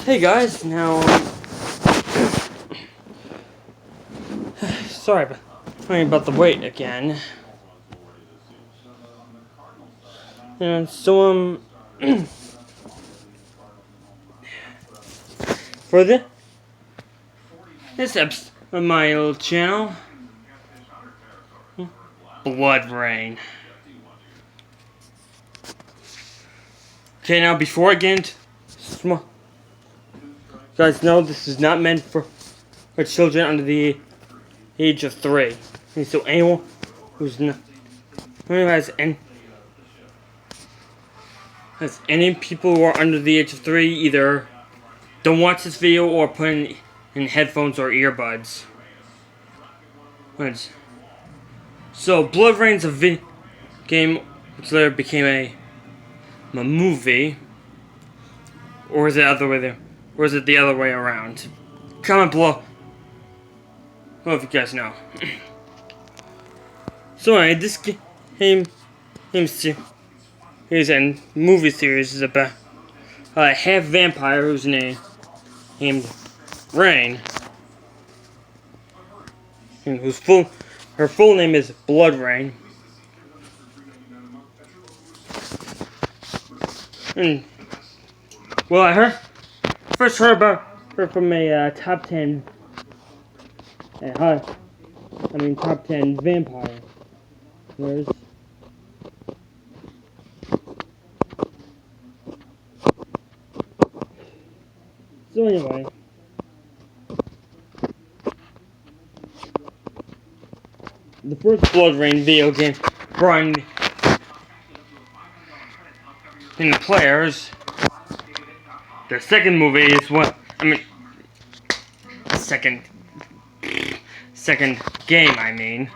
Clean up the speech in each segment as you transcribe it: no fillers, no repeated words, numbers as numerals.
Hey guys, now sorry about the wait again. And so for this episode of my little channel, BloodRayne. Okay, now before I get into you guys know this is not meant for children under the age of 3. And so anyone who's not, who has any people who are under the age of 3 either don't watch this video or put in headphones or earbuds. So BloodRayne's a video game which later became a movie, or is it the other way around? Comment below. Well, if you guys know. So anyway, this game series and movie series is about a half vampire who's named Rayne, and her full name is BloodRayne. And well, I first heard about her from a top 10 top 10 vampire. So anyway, the first BloodRayne video game brought in the players. The second movie is second game,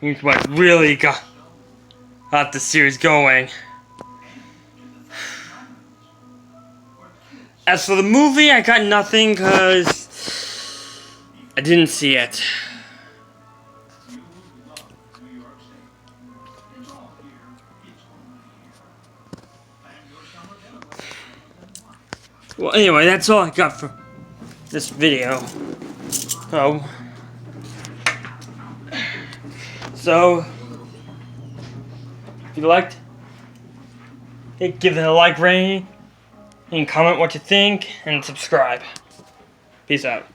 is what really got the series going. As for the movie, I got nothing because I didn't see it. Well, anyway, that's all I got for this video. So if you liked it, give it a like rating, and comment what you think, and subscribe. Peace out.